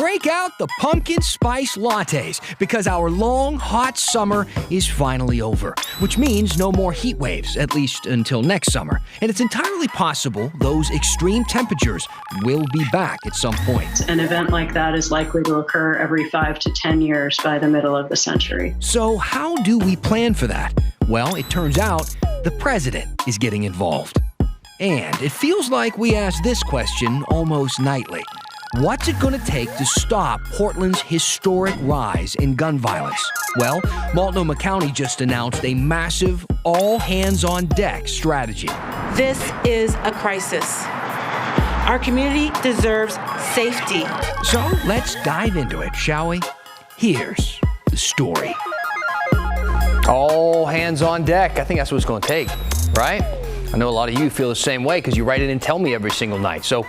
break out the pumpkin spice lattes because our long, hot summer is finally over, which means no more heat waves, at least until next summer. And it's entirely possible those extreme temperatures will be back at some point. An event like that is likely to occur every 5 to 10 years by the middle of the century. So how do we plan for that? Well, it turns out the president is getting involved. And it feels like we ask this question almost nightly. What's it going to take to stop Portland's historic rise in gun violence? Well, Multnomah County just announced a massive all-hands-on-deck strategy. This is a crisis. Our community deserves safety. So let's dive into it, shall we? Here's the story. All hands on deck. I think that's what it's going to take, right? I know a lot of you feel the same way because you write in and tell me every single night. So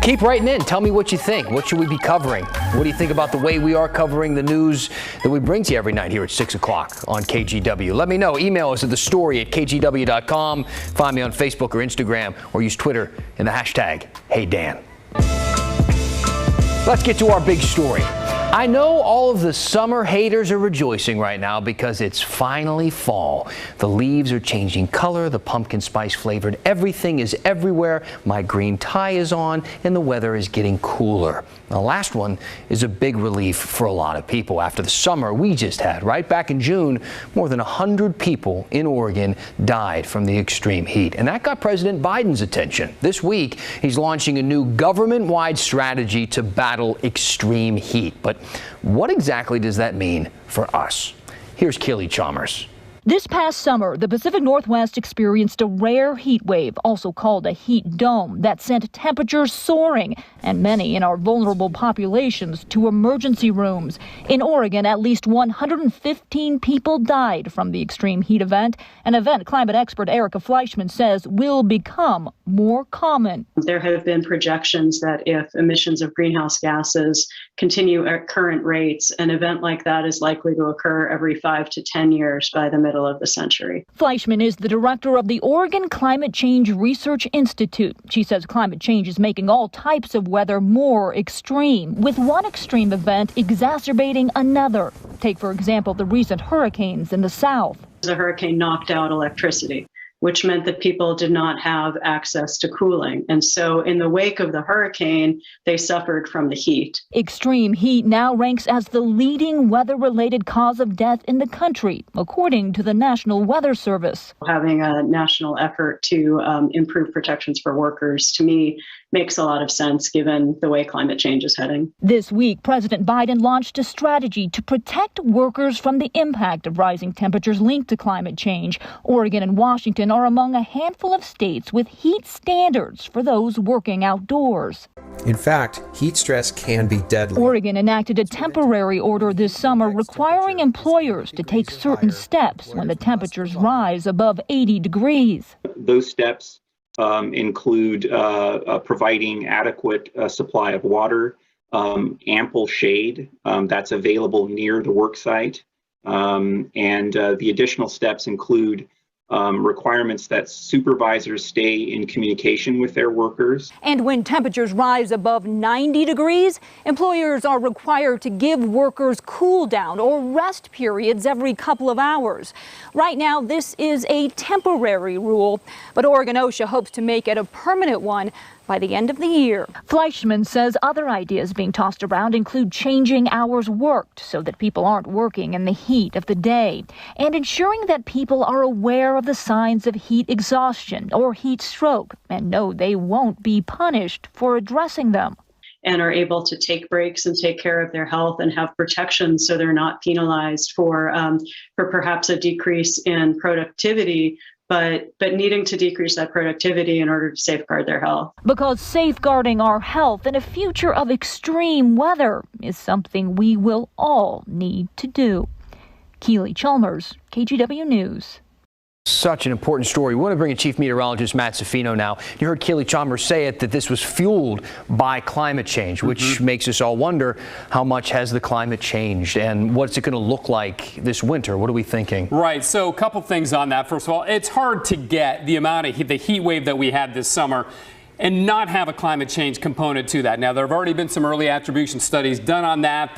keep writing in. Tell me what you think. What should we be covering? What do you think about the way we are covering the news that we bring to you every night here at 6 o'clock on KGW? Let me know. Email us at thestory@kgw.com. Find me on Facebook or Instagram, or use Twitter and the hashtag HeyDan. Let's get to our big story. I know all of the summer haters are rejoicing right now because it's finally fall. The leaves are changing color, the pumpkin spice flavored everything is everywhere, my green tie is on, and the weather is getting cooler. The last one is a big relief for a lot of people after the summer we just had. Right back in June, more than 100 people in Oregon died from the extreme heat, and that got President Biden's attention. This week, he's launching a new government-wide strategy to battle extreme heat. But what exactly does that mean for us? Here's Keely Chalmers. This past summer, the Pacific Northwest experienced a rare heat wave, also called a heat dome, that sent temperatures soaring and many in our vulnerable populations to emergency rooms. In Oregon, at least 115 people died from the extreme heat event, an event climate expert Erica Fleischman says will become more common. There have been projections that if emissions of greenhouse gases continue at current rates, an event like that is likely to occur every 5 to 10 years by the middle of the century. Fleischman is the director of the Oregon Climate Change Research Institute. She says climate change is making all types of weather more extreme, with one extreme event exacerbating another. Take, for example, the recent hurricanes in the South. The hurricane knocked out electricity, which meant that people did not have access to cooling. And so in the wake of the hurricane, they suffered from the heat. Extreme heat now ranks as the leading weather-related cause of death in the country, according to the National Weather Service. Having a national effort to improve protections for workers, to me, makes a lot of sense given the way climate change is heading. This week, President Biden launched a strategy to protect workers from the impact of rising temperatures linked to climate change. Oregon and Washington are among a handful of states with heat standards for those working outdoors. In fact, heat stress can be deadly. Oregon enacted a temporary order this summer requiring employers to take certain steps when the temperatures rise above 80 degrees. Those steps include providing adequate supply of water, ample shade that's available near the work site, and the additional steps include requirements that supervisors stay in communication with their workers. And when temperatures rise above 90 degrees, employers are required to give workers cool down or rest periods every couple of hours. Right now, this is a temporary rule, but Oregon OSHA hopes to make it a permanent one by the end of the year. Fleischman says other ideas being tossed around include changing hours worked so that people aren't working in the heat of the day, and ensuring that people are aware of the signs of heat exhaustion or heat stroke and know they won't be punished for addressing them. And are able to take breaks and take care of their health and have protection so they're not penalized for perhaps a decrease in productivity, but needing to decrease that productivity in order to safeguard their health. Because safeguarding our health in a future of extreme weather is something we will all need to do. Keely Chalmers, KGW News. Such an important story. We want to bring in Chief Meteorologist Matt Safino now. You heard Keely Chalmers say it, that this was fueled by climate change, which makes us all wonder, how much has the climate changed and what's it going to look like this winter? What are we thinking? Right. So a couple things on that. First of all, it's hard to get the amount of the heat wave that we had this summer and not have a climate change component to that. Now, there have already been some early attribution studies done on that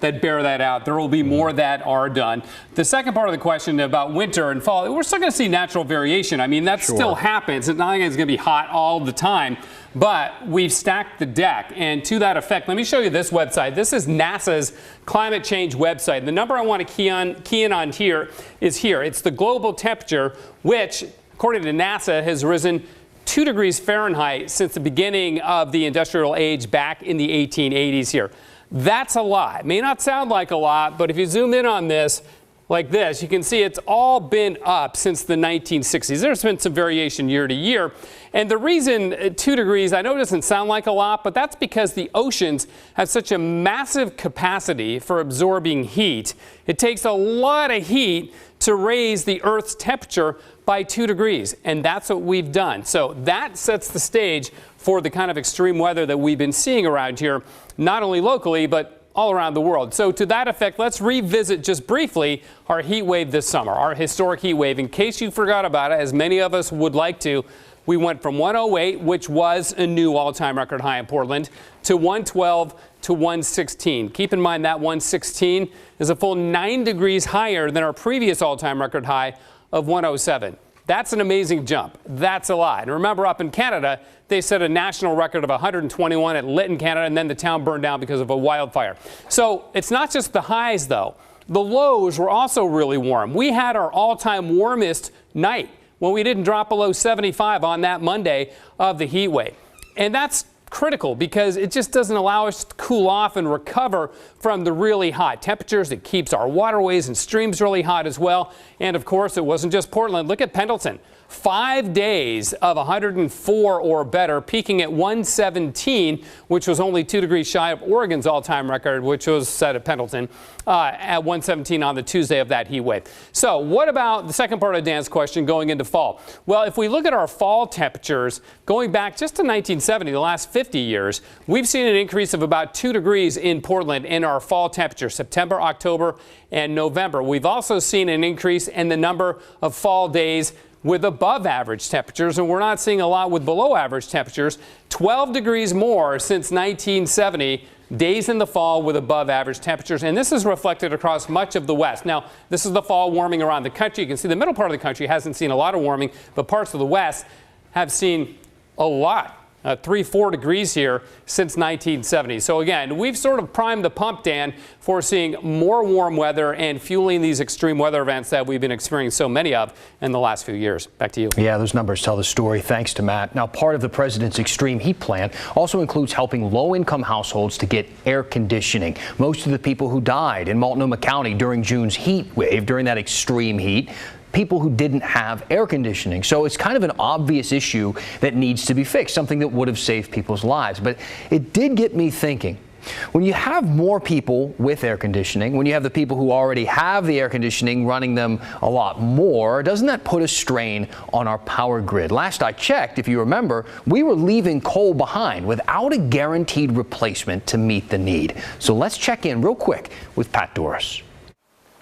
bear that out. There will be more that are done. The second part of the question about winter and fall, we're still going to see natural variation. I mean, that still happens. It's not like it's going to be hot all the time, but we've stacked the deck. And to that effect, let me show you this website. This is NASA's climate change website. The number I want to key in on here is here. It's the global temperature, which, according to NASA, has risen 2 degrees Fahrenheit since the beginning of the industrial age back in the 1880s here. That's a lot. It may not sound like a lot, but if you zoom in on this, like this, you can see it's all been up since the 1960s. There's been some variation year to year. And the reason 2 degrees, I know it doesn't sound like a lot, but that's because the oceans have such a massive capacity for absorbing heat. It takes a lot of heat to raise the Earth's temperature by 2 degrees, and that's what we've done. So that sets the stage for the kind of extreme weather that we've been seeing around here, not only locally, but all around the world. So to that effect, let's revisit just briefly our heat wave this summer, our historic heat wave. In case you forgot about it, as many of us would like to, we went from 108, which was a new all-time record high in Portland, to 112 to 116. Keep in mind that 116 is a full 9 degrees higher than our previous all-time record high of 107. That's an amazing jump. That's a lot. And remember, up in Canada, they set a national record of 121 at Lytton, Canada, and then the town burned down because of a wildfire. So it's not just the highs, though. The lows were also really warm. We had our all-time warmest night when we didn't drop below 75 on that Monday of the heat wave. And that's critical because it just doesn't allow us to cool off and recover from the really hot temperatures. It keeps our waterways and streams really hot as well. And of course, it wasn't just Portland. Look at Pendleton. 5 days of 104 or better, peaking at 117, which was only 2 degrees shy of Oregon's all-time record, which was set at Pendleton at 117 on the Tuesday of that heat wave. So what about the second part of Dan's question going into fall? Well, if we look at our fall temperatures, going back just to 1970, the last 50 years, we've seen an increase of about 2 degrees in Portland in our fall temperature, September, October, and November. We've also seen an increase in the number of fall days with above average temperatures, and we're not seeing a lot with below average temperatures. 12 degrees more since 1970, days in the fall with above average temperatures, and this is reflected across much of the West. Now, this is the fall warming around the country. You can see the middle part of the country hasn't seen a lot of warming, but parts of the West have seen a lot. 3-4 degrees here since 1970. So again, we've sort of primed the pump, Dan, for seeing more warm weather and fueling these extreme weather events that we've been experiencing so many of in the last few years. Back to you. Yeah, those numbers tell the story. Thanks to Matt. Now, part of the president's extreme heat plan also includes helping low-income households to get air conditioning. Most of the people who died in Multnomah County during June's heat wave, during that extreme heat, people who didn't have air conditioning. So it's kind of an obvious issue that needs to be fixed, something that would have saved people's lives. But it did get me thinking. When you have more people with air conditioning, when you have the people who already have the air conditioning running them a lot more, doesn't that put a strain on our power grid? Last I checked, if you remember, we were leaving coal behind without a guaranteed replacement to meet the need. So let's check in real quick with Pat Doris.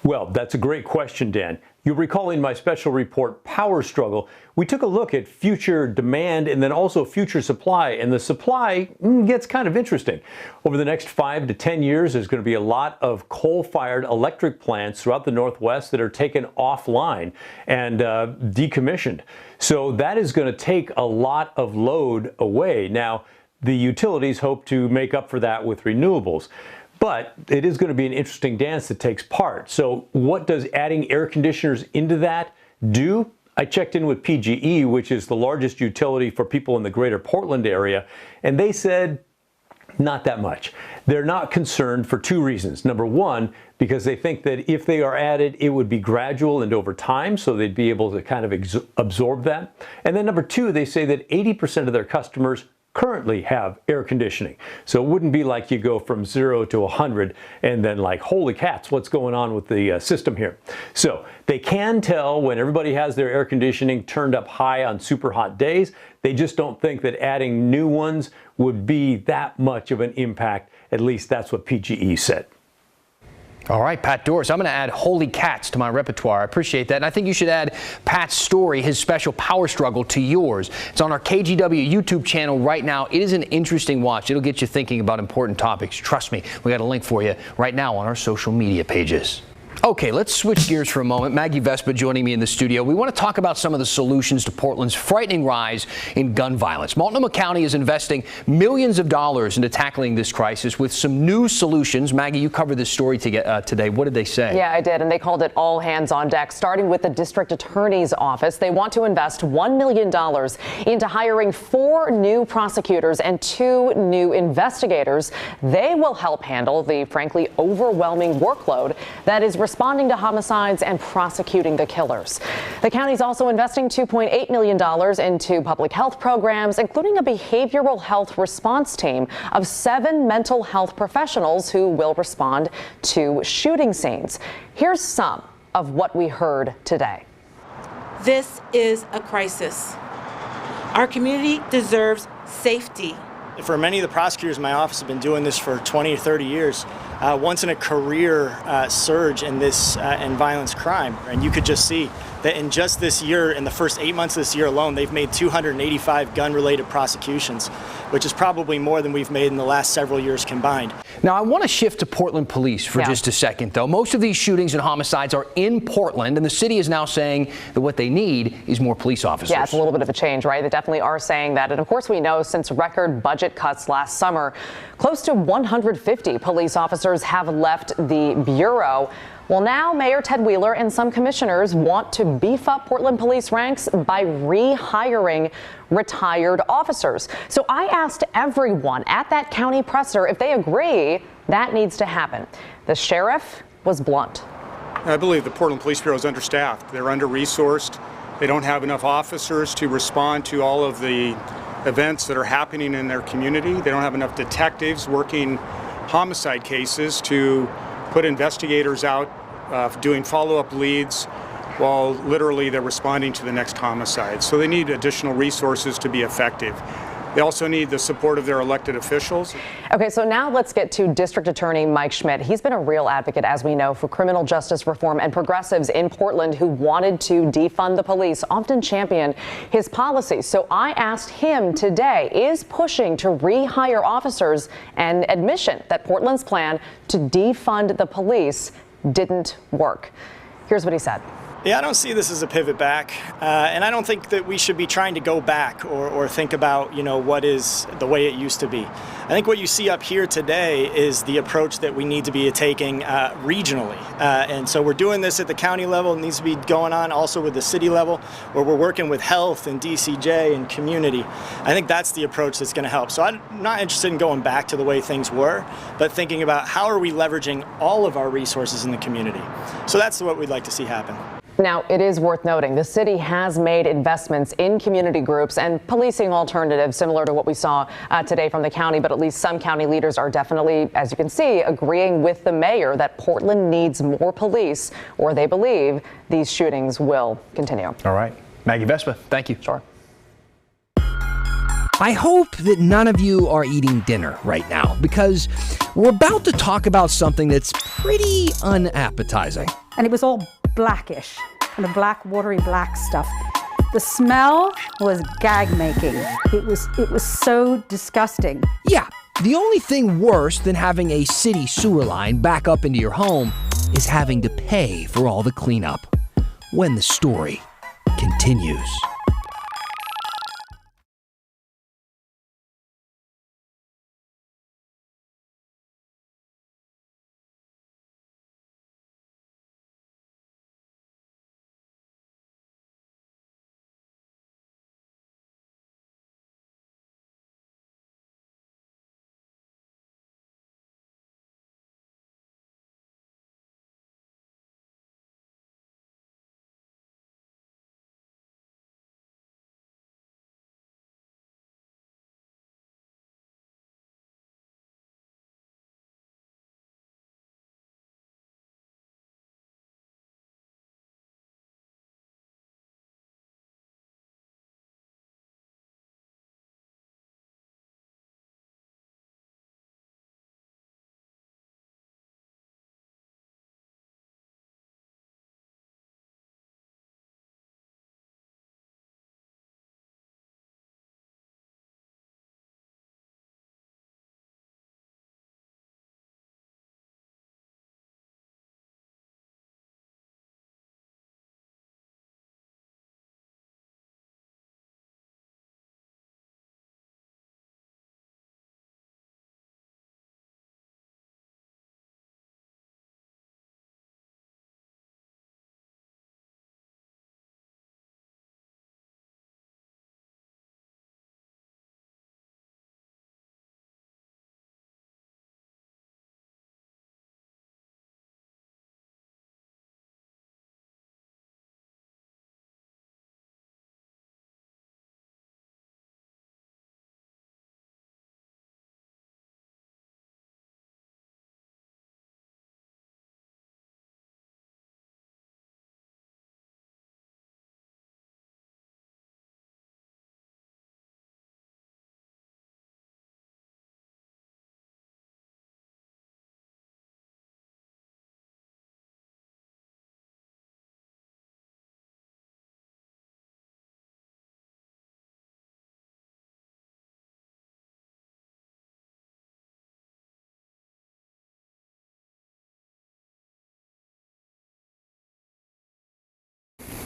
Well, that's a great question, Dan. You'll recall in my special report, Power Struggle, we took a look at future demand and then also future supply. And the supply gets kind of interesting. Over the next 5 to 10 years, there's going to be a lot of coal-fired electric plants throughout the Northwest that are taken offline and decommissioned. So that is going to take a lot of load away. Now, the utilities hope to make up for that with renewables. But it is going to be an interesting dance that takes part. So what does adding air conditioners into that do? I checked in with PGE, which is the largest utility for people in the greater Portland area, and they said not that much. They're not concerned for 2 reasons. Number one, because they think that if they are added, it would be gradual and over time, so they'd be able to kind of absorb that. And then number 2, they say that 80% of their customers currently have air conditioning. So it wouldn't be like you go from 0 to 100 and then like, holy cats, what's going on with the system here? So they can tell when everybody has their air conditioning turned up high on super hot days. They just don't think that adding new ones would be that much of an impact. At least that's what PGE said. All right, Pat Doris, I'm going to add holy cats to my repertoire. I appreciate that. And I think you should add Pat's story, his special power struggle, to yours. It's on our KGW YouTube channel right now. It is an interesting watch. It'll get you thinking about important topics. Trust me, we got a link for you right now on our social media pages. Okay, let's switch gears for a moment. Maggie Vespa joining me in the studio. We want to talk about some of the solutions to Portland's frightening rise in gun violence. Multnomah County is investing millions of dollars into tackling this crisis with some new solutions. Maggie, you covered this story today. What did they say? Yeah, I did, and they called it all hands on deck, starting with the district attorney's office. They want to invest $1 million into hiring 4 new prosecutors and 2 new investigators. They will help handle the, frankly, overwhelming workload that is responding to homicides and prosecuting the killers. The county's also investing $2.8 million into public health programs, including a behavioral health response team of 7 mental health professionals who will respond to shooting scenes. Here's some of what we heard today. This is a crisis. Our community deserves safety. For many of the prosecutors in my office have been doing this for 20 or 30 years. Once in a career surge in this in violence crime. And you could just see that in just this year, in the first 8 months of this year alone, they've made 285 gun-related prosecutions, which is probably more than we've made in the last several years combined. Now, I want to shift to Portland police for just a second, though. Most of these shootings and homicides are in Portland, and the city is now saying that what they need is more police officers. Yeah, it's a little bit of a change, right? They definitely are saying that. And of course, we know since record budget cuts last summer, close to 150 police officers have left the bureau. Well, now Mayor Ted Wheeler and some commissioners want to beef up Portland police ranks by rehiring retired officers. So I asked everyone at that county presser if they agree that needs to happen. The sheriff was blunt. I believe the Portland Police Bureau is understaffed. They're under-resourced. They don't have enough officers to respond to all of the events that are happening in their community. They don't have enough detectives working homicide cases to put investigators out doing follow-up leads while literally they're responding to the next homicide. So they need additional resources to be effective. They also need the support of their elected officials. Okay, so now let's get to District Attorney Mike Schmidt. He's been a real advocate, as we know, for criminal justice reform, and progressives in Portland who wanted to defund the police often champion his policies. So I asked him today, is pushing to rehire officers an admission that Portland's plan to defund the police didn't work? Here's what he said. Yeah, I don't see this as a pivot back, and I don't think that we should be trying to go back or think about, what is the way it used to be. I think what you see up here today is the approach that we need to be taking regionally, and so we're doing this at the county level. It needs to be going on also with the city level, where we're working with health and DCJ and community. I think that's the approach that's going to help. So I'm not interested in going back to the way things were, but thinking about how are we leveraging all of our resources in the community. So that's what we'd like to see happen. Now, it is worth noting the city has made investments in community groups and policing alternatives similar to what we saw today from the county, but at least some county leaders are definitely, as you can see, agreeing with the mayor that Portland needs more police, or they believe these shootings will continue. All right. Maggie Vespa, thank you. Sure. I hope that none of you are eating dinner right now, because we're about to talk about something that's pretty unappetizing. And it was all blackish, kind of black, watery black stuff. The smell was gag-making. It was so disgusting. Yeah, the only thing worse than having a city sewer line back up into your home is having to pay for all the cleanup. When the story continues.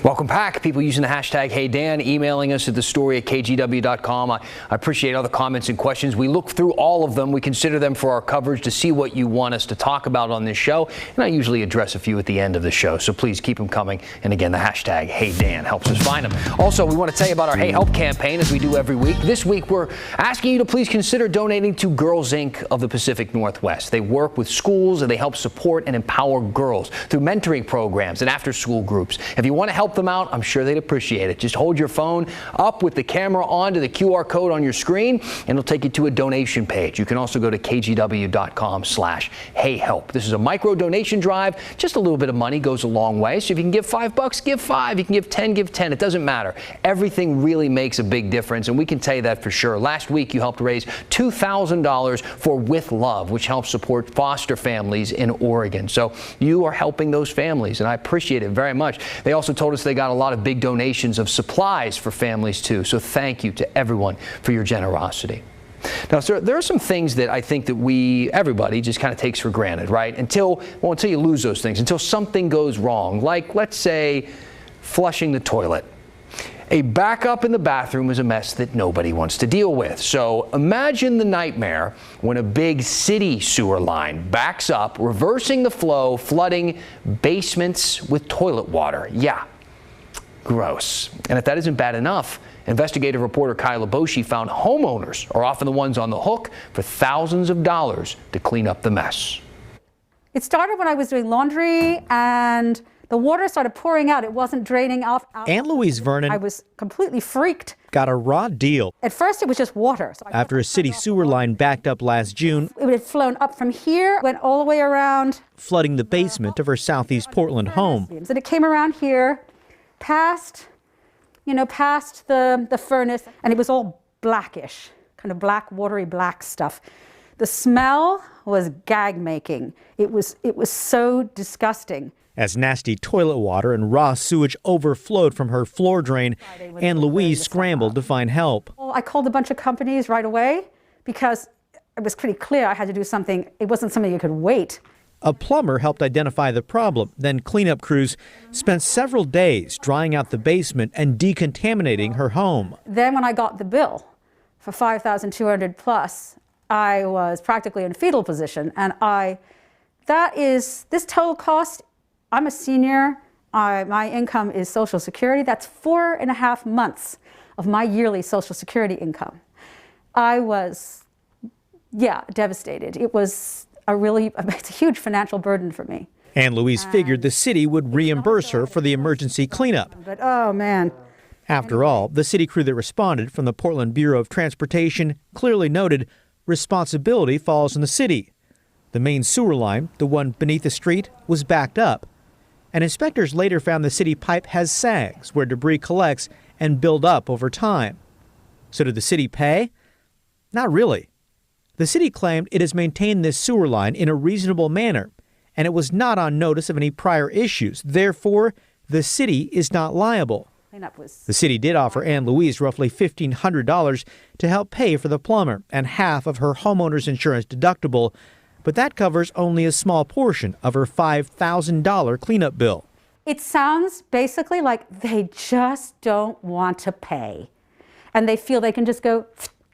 Welcome back. People using the hashtag HeyDan, emailing us at thestory@kgw.com. I appreciate all the comments and questions. We look through all of them. We consider them for our coverage to see what you want us to talk about on this show. And I usually address a few at the end of the show. So please keep them coming. And again, the hashtag HeyDan helps us find them. Also, we want to tell you about our Hey Help campaign as we do every week. This week, we're asking you to please consider donating to Girls Inc. of the Pacific Northwest. They work with schools and they help support and empower girls through mentoring programs and after-school groups. If you want to help them out, I'm sure they'd appreciate it. Just hold your phone up with the camera on to the QR code on your screen, and it'll take you to a donation page. You can also go to kgw.com/heyhelp. This is a micro donation drive. Just a little bit of money goes a long way. So if you can give $5, give 5. You can give 10, give 10. It doesn't matter. Everything really makes a big difference, and we can tell you that for sure. Last week, you helped raise $2,000 for With Love, which helps support foster families in Oregon. So you are helping those families, and I appreciate it very much. They also told us they got a lot of big donations of supplies for families too. So thank you to everyone for your generosity. Now, sir, there are some things that I think that everybody just kind of takes for granted, right? Until you lose those things, until something goes wrong, like let's say flushing the toilet. A backup in the bathroom is a mess that nobody wants to deal with. So imagine the nightmare when a big city sewer line backs up, reversing the flow, flooding basements with toilet water. Yeah, gross. And if that isn't bad enough, investigative reporter Iboshi found homeowners are often the ones on the hook for thousands of dollars to clean up the mess. It started when I was doing laundry and the water started pouring out. It wasn't draining off. Aunt Louise Vernon, I was completely freaked. Got a raw deal. At first, it was just water. So after a city sewer line backed up last June, it had flown up from here, went all the way around, flooding the basement of her southeast Portland home. And it came around here, past the furnace, and it was all blackish, kind of black, watery black stuff. The smell was gag-making. It was so disgusting. As nasty toilet water and raw sewage overflowed from her floor drain, Aunt Louise scrambled to find help. Well, I called a bunch of companies right away because it was pretty clear I had to do something. It wasn't something you could wait. A plumber helped identify the problem. Then cleanup crews spent several days drying out the basement and decontaminating her home. Then when I got the bill for $5,200 plus, I was practically in fetal position. And this total cost, I'm a senior, my income is Social Security. That's 4.5 months of my yearly Social Security income. I was, devastated. It's a huge financial burden for me. Aunt Louise figured the city would reimburse her for the emergency cleanup. But oh man. After all, the city crew that responded from the Portland Bureau of Transportation clearly noted responsibility falls on the city. The main sewer line, the one beneath the street, was backed up. And inspectors later found the city pipe has sags where debris collects and build up over time. So did the city pay? Not really. The city claimed it has maintained this sewer line in a reasonable manner, and it was not on notice of any prior issues. Therefore, the city is not liable. The city did offer Aunt Louise roughly $1,500 to help pay for the plumber and half of her homeowner's insurance deductible, but that covers only a small portion of her $5,000 cleanup bill. It sounds basically like they just don't want to pay. And they feel they can just go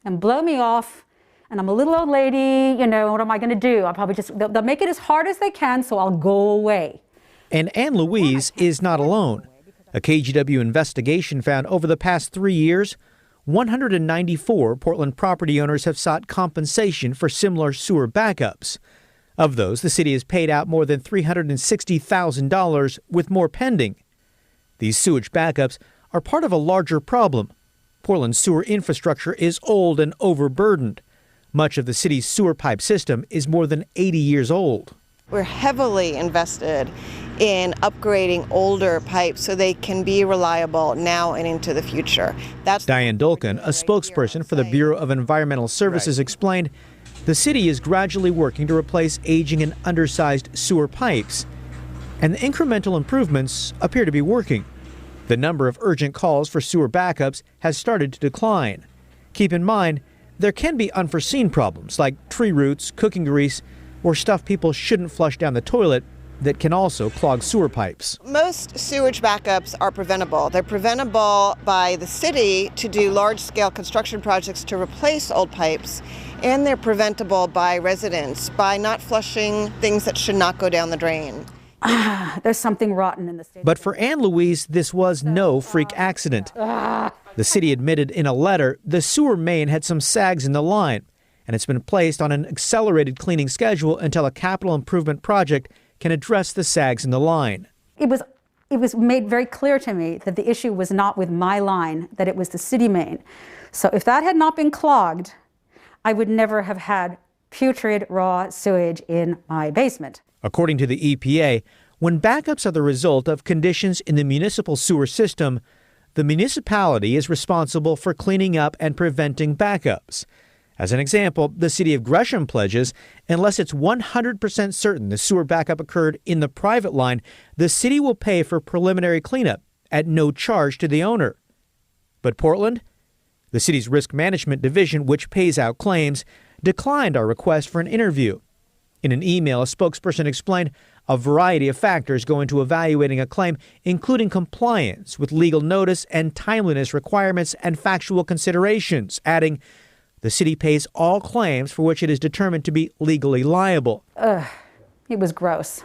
and blow me off. And I'm a little old lady, what am I going to do? They'll make it as hard as they can, so I'll go away. And Aunt Louise is not alone. A KGW investigation found over the past 3 years, 194 Portland property owners have sought compensation for similar sewer backups. Of those, the city has paid out more than $360,000, with more pending. These sewage backups are part of a larger problem. Portland's sewer infrastructure is old and overburdened. Much of the city's sewer pipe system is more than 80 years old. We're heavily invested in upgrading older pipes so they can be reliable now and into the future. That's Diane Dolkin, a spokesperson for the Bureau of Environmental Services, explained the city is gradually working to replace aging and undersized sewer pipes, and the incremental improvements appear to be working. The number of urgent calls for sewer backups has started to decline. Keep in mind, there can be unforeseen problems like tree roots, cooking grease, or stuff people shouldn't flush down the toilet, that can also clog sewer pipes. Most sewage backups are preventable. They're preventable by the city to do large-scale construction projects to replace old pipes, and they're preventable by residents by not flushing things that should not go down the drain. There's something rotten in the state. But for Ann Louise, this was no freak accident. The city admitted in a letter the sewer main had some sags in the line, and it's been placed on an accelerated cleaning schedule until a capital improvement project can address the sags in the line. It was made very clear to me that the issue was not with my line, that it was the city main. So if that had not been clogged, I would never have had putrid raw sewage in my basement. According to the EPA, when backups are the result of conditions in the municipal sewer system, the municipality is responsible for cleaning up and preventing backups. As an example, the city of Gresham pledges, unless it's 100% certain the sewer backup occurred in the private line, the city will pay for preliminary cleanup at no charge to the owner. But Portland, the city's risk management division, which pays out claims, declined our request for an interview. In an email, a spokesperson explained a variety of factors go into evaluating a claim, including compliance with legal notice and timeliness requirements and factual considerations, adding, the city pays all claims for which it is determined to be legally liable. It was gross.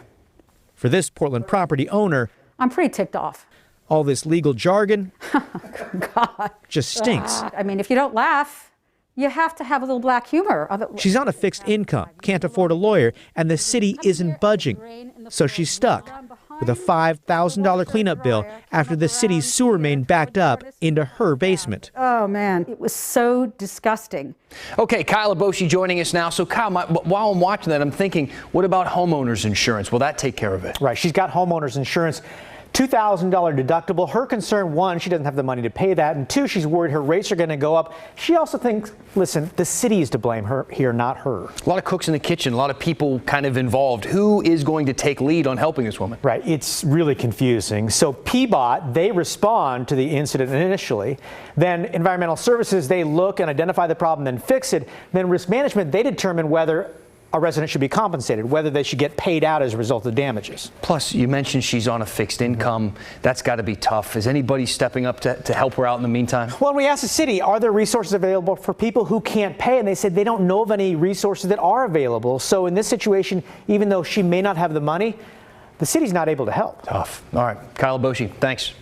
For this Portland property owner, I'm pretty ticked off. All this legal jargon God. just stinks. I mean, if you don't laugh, you have to have a little black humor. She's on a fixed income, can't afford a lawyer, and the city isn't budging. So she's stuck with a $5,000 cleanup bill after the city's sewer main backed up into her basement. Oh, man, it was so disgusting. Okay, Kyle Iboshi joining us now. So, Kyle, while I'm watching that, I'm thinking, what about homeowners insurance? Will that take care of it? Right. She's got homeowners insurance. $2,000 deductible. Her concern, one, she doesn't have the money to pay that, and two, she's worried her rates are going to go up. She also thinks, listen, the city is to blame here, not her. A lot of cooks in the kitchen, a lot of people kind of involved. Who is going to take lead on helping this woman? Right. It's really confusing. So PBOT, they respond to the incident initially. Then Environmental Services, they look and identify the problem and fix it. Then Risk Management, they determine whether a resident should be compensated, whether they should get paid out as a result of damages. Plus, you mentioned she's on a fixed income. That's got to be tough. Is anybody stepping up to help her out in the meantime? Well, we asked the city, are there resources available for people who can't pay? And they said they don't know of any resources that are available. So in this situation, even though she may not have the money, the city's not able to help. Tough. All right. Kyle Iboshi, thanks.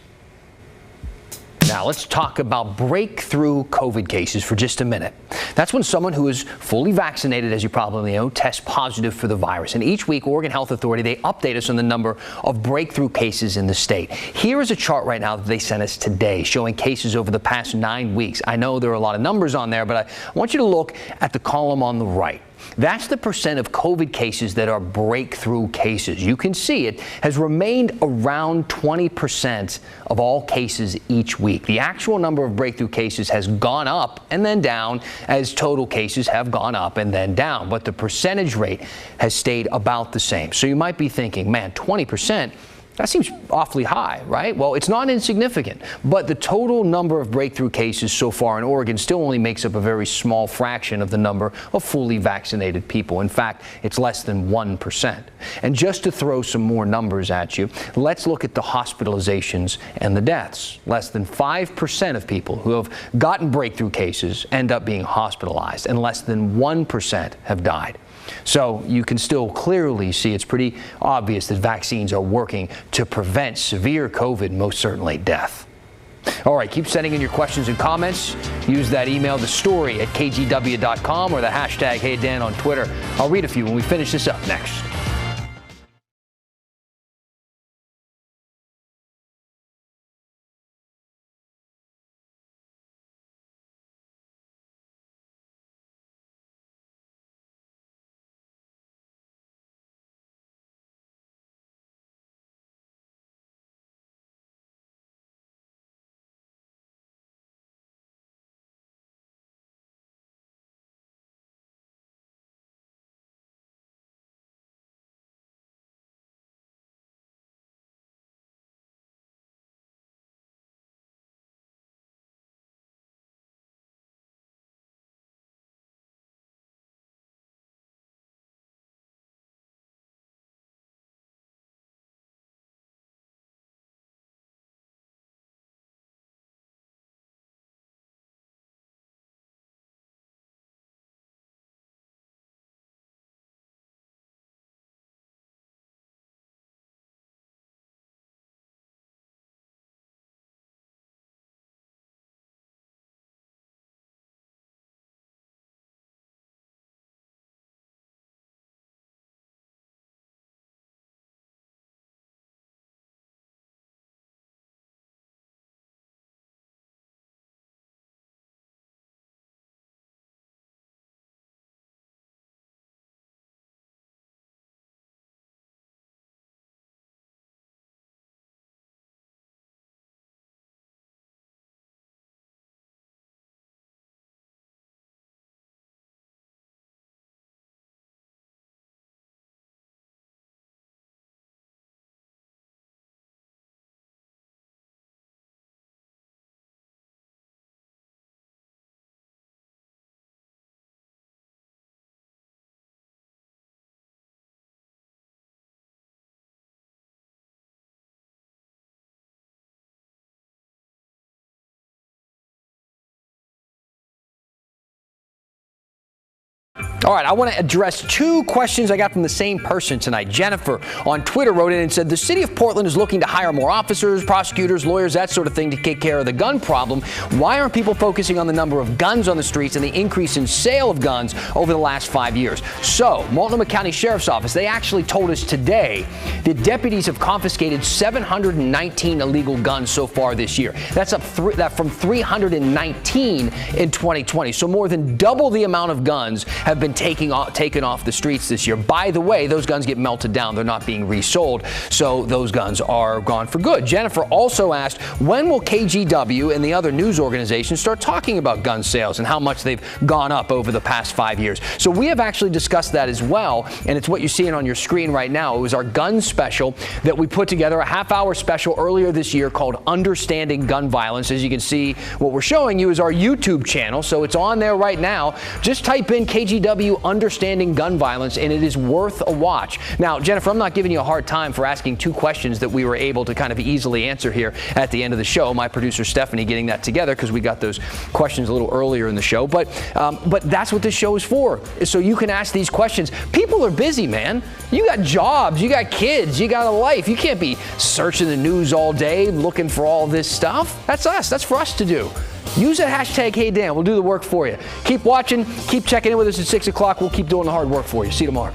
Now, let's talk about breakthrough COVID cases for just a minute. That's when someone who is fully vaccinated, as you probably know, tests positive for the virus. And each week, Oregon Health Authority, they update us on the number of breakthrough cases in the state. Here is a chart right now that they sent us today showing cases over the past 9 weeks. I know there are a lot of numbers on there, but I want you to look at the column on the right. That's the percent of COVID cases that are breakthrough cases. You can see it has remained around 20% of all cases each week. The actual number of breakthrough cases has gone up and then down as total cases have gone up and then down. But the percentage rate has stayed about the same. So you might be thinking, man, 20%. That seems awfully high, right? Well, it's not insignificant, but the total number of breakthrough cases so far in Oregon still only makes up a very small fraction of the number of fully vaccinated people. In fact, it's less than 1%. And just to throw some more numbers at you, let's look at the hospitalizations and the deaths. Less than 5% of people who have gotten breakthrough cases end up being hospitalized, and less than 1% have died. So you can still clearly see it's pretty obvious that vaccines are working to prevent severe COVID, most certainly death. All right, keep sending in your questions and comments. Use that email, thestory@kgw.com, or the hashtag HeyDan on Twitter. I'll read a few when we finish this up next. All right, I want to address two questions I got from the same person tonight. Jennifer on Twitter wrote in and said, the city of Portland is looking to hire more officers, prosecutors, lawyers, that sort of thing to take care of the gun problem. Why aren't people focusing on the number of guns on the streets and the increase in sale of guns over the last 5 years? So, Multnomah County Sheriff's Office, they actually told us today that deputies have confiscated 719 illegal guns so far this year. That's up from 319 in 2020. So more than double the amount of guns have been taken off the streets this year. By the way, those guns get melted down. They're not being resold. So those guns are gone for good. Jennifer also asked, when will KGW and the other news organizations start talking about gun sales and how much they've gone up over the past 5 years? So we have actually discussed that as well. And it's what you're seeing on your screen right now. It was our gun special that we put together, a half-hour special earlier this year called Understanding Gun Violence. As you can see, what we're showing you is our YouTube channel. So it's on there right now. Just type in KGW Understanding Gun Violence, and it is worth a watch. Now, Jennifer, I'm not giving you a hard time for asking two questions that we were able to kind of easily answer here at the end of the show. My producer, Stephanie, getting that together because we got those questions a little earlier in the show. But that's what this show is for, is so you can ask these questions. People are busy, man. You got jobs, you got kids, you got a life. You can't be searching the news all day looking for all this stuff. That's us. That's for us to do. Use that hashtag HeyDan. We'll do the work for you. Keep watching. Keep checking in with us at 6 o'clock. We'll keep doing the hard work for you. See you tomorrow.